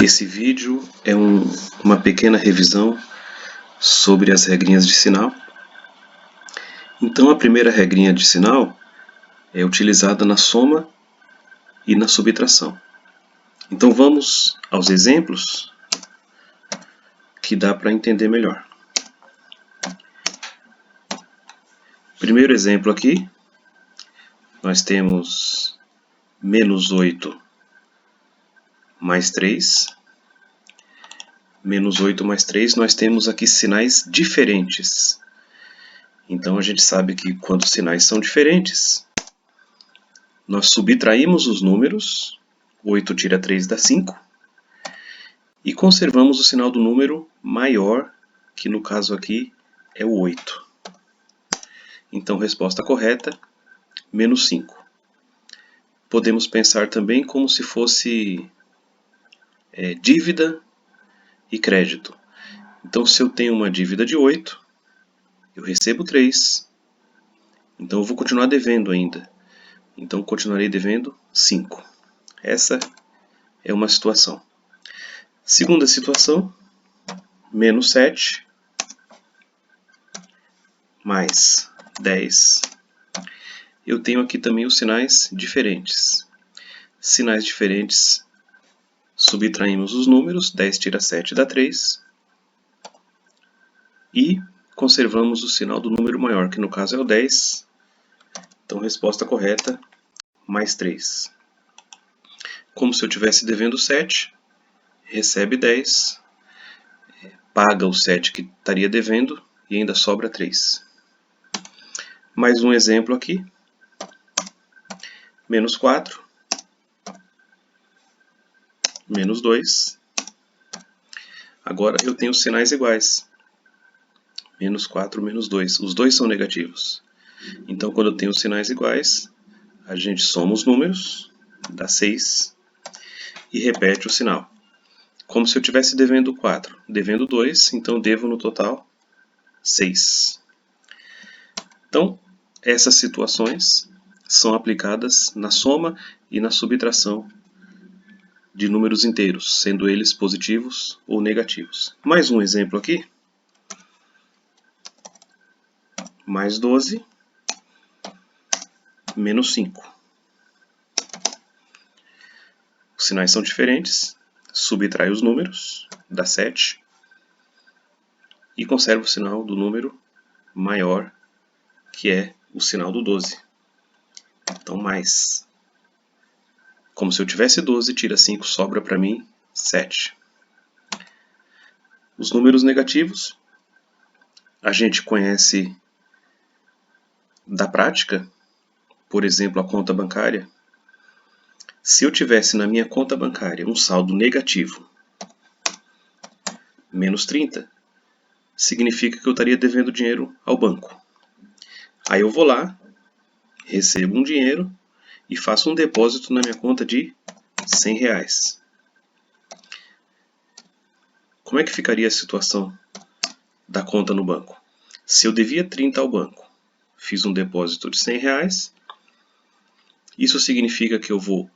Esse vídeo é uma pequena revisão sobre as regrinhas de sinal. Então a primeira regrinha de sinal é utilizada na soma e na subtração. Então vamos aos exemplos que dá para entender melhor. Primeiro exemplo aqui, nós temos menos 8 mais 3. Menos 8 mais 3, nós temos aqui sinais diferentes. Então a gente sabe que quando os sinais são diferentes, nós subtraímos os números, 8 tira 3 dá 5, e conservamos o sinal do número maior, que no caso aqui é o 8. Então resposta correta, menos 5. Podemos pensar também como se fosse dívida e crédito. Então se eu tenho uma dívida de 8, eu recebo 3, então eu vou continuar devendo ainda. Então continuarei devendo 5. Essa é uma situação. Segunda situação, menos 7 mais 10. Eu tenho aqui também os sinais diferentes. Sinais diferentes, subtraímos os números, 10 tira 7 dá 3. E conservamos o sinal do número maior, que no caso é o 10. Então resposta correta, mais 3. Como se eu estivesse devendo 7, recebe 10, paga o 7 que estaria devendo e ainda sobra 3. Mais um exemplo aqui, menos 4, menos 2. Agora eu tenho sinais iguais, menos 4, menos 2. Os dois são negativos. Então quando eu tenho sinais iguais, a gente soma os números, dá 6, e repete o sinal. Como se eu estivesse devendo 4, devendo 2, então devo no total 6. Então, essas situações são aplicadas na soma e na subtração de números inteiros, sendo eles positivos ou negativos. Mais um exemplo aqui. Mais 12, menos 5. Os sinais são diferentes, subtrai os números, dá 7, e conserva o sinal do número maior, que é o sinal do 12. Então, mais. Como se eu tivesse 12, tira 5, sobra para mim 7. Os números negativos, a gente conhece da prática, por exemplo, a conta bancária. Se eu tivesse na minha conta bancária um saldo negativo, menos 30, significa que eu estaria devendo dinheiro ao banco. Aí eu vou lá, recebo um dinheiro e faço um depósito na minha conta de R$100. Como é que ficaria a situação da conta no banco? Se eu devia 30 ao banco, fiz um depósito de R$100, isso significa que eu vou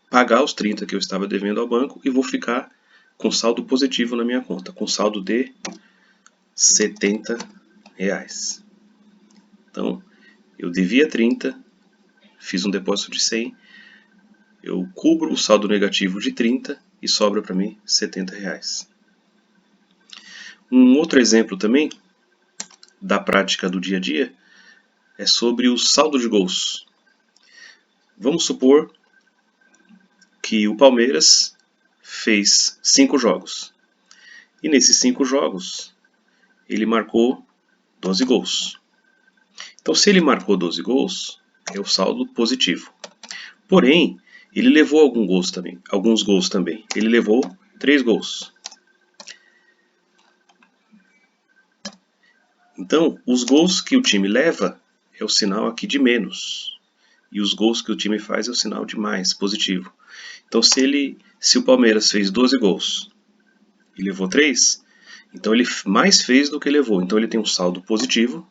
pagar os 30 que eu estava devendo ao banco e vou ficar com saldo positivo na minha conta, com saldo de R$70. Então, eu devia 30, fiz um depósito de 100, eu cubro o saldo negativo de 30 e sobra para mim R$70. Um outro exemplo também da prática do dia a dia é sobre o saldo de gols. Vamos supor que o Palmeiras fez 5 jogos. E nesses 5 jogos, ele marcou 12 gols. Então, se ele marcou 12 gols, é o saldo positivo. Porém, ele levou alguns gols também. Ele levou 3 gols. Então, os gols que o time leva é o sinal aqui de menos. E os gols que o time faz é o sinal de mais, positivo. Então, se o Palmeiras fez 12 gols e levou 3, então ele mais fez do que levou. Então, ele tem um saldo positivo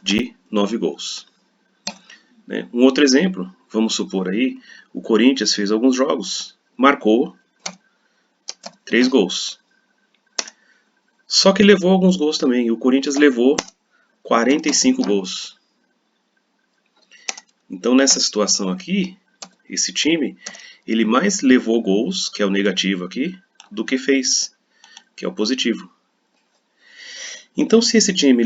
de 9 gols. Um outro exemplo, vamos supor aí, o Corinthians fez alguns jogos, marcou 3 gols. Só que levou alguns gols também. O Corinthians levou 45 gols. Então nessa situação aqui, esse time, ele mais levou gols, que é o negativo aqui, do que fez, que é o positivo. Então se esse time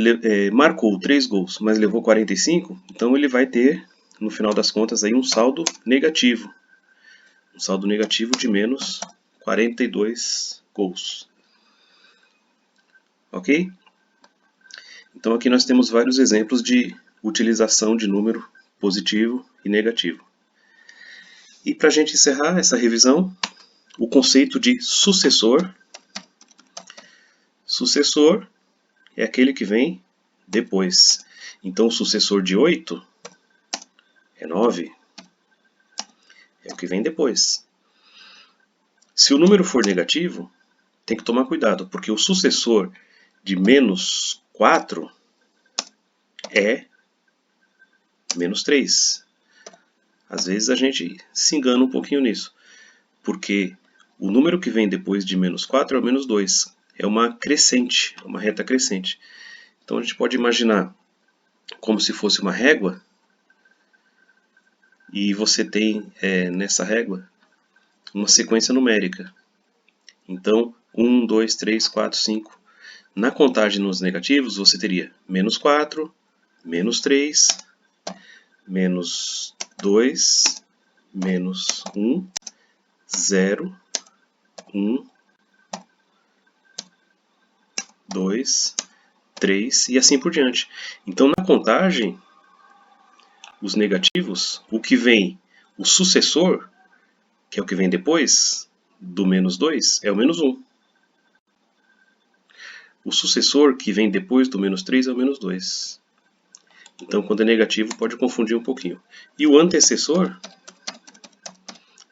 marcou 3 gols, mas levou 45, então ele vai ter, no final das contas, aí um saldo negativo. Um saldo negativo de menos 42 gols. Ok? Então aqui nós temos vários exemplos de utilização de número positivo e negativo. E para a gente encerrar essa revisão, o conceito de sucessor. Sucessor é aquele que vem depois. Então o sucessor de 8 é 9. É o que vem depois. Se o número for negativo, tem que tomar cuidado, porque o sucessor de menos 4 é menos 3. Às vezes a gente se engana um pouquinho nisso, porque o número que vem depois de menos 4 é o menos 2. É uma crescente, uma reta crescente. Então a gente pode imaginar como se fosse uma régua, e você tem nessa régua uma sequência numérica. Então 1, 2, 3, 4, 5. Na contagem nos negativos você teria menos 4, menos 3, menos 2, menos 1, 0, 1, 2, 3 e assim por diante. Então na contagem, os negativos, o que vem, o sucessor, que é o que vem depois do menos 2, é o menos 1. O sucessor que vem depois do menos 3 é o menos 2. Então quando é negativo pode confundir um pouquinho. E o antecessor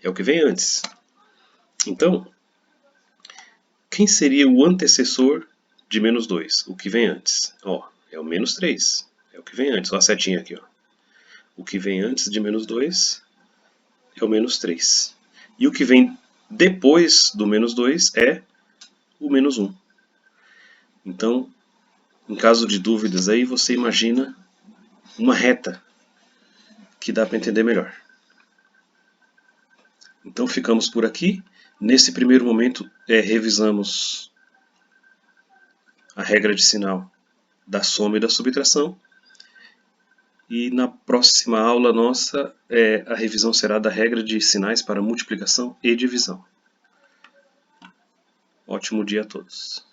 é o que vem antes. Então, quem seria o antecessor de menos 2? O que vem antes? Ó, é o menos 3. É o que vem antes. Ó a setinha aqui. Ó. O que vem antes de menos 2 é o menos 3. E o que vem depois do menos 2 é o menos 1. Então, em caso de dúvidas aí, você imagina uma reta que dá para entender melhor. Então ficamos por aqui. Nesse primeiro momento, revisamos a regra de sinal da soma e da subtração. E na próxima aula nossa, a revisão será da regra de sinais para multiplicação e divisão. Ótimo dia a todos.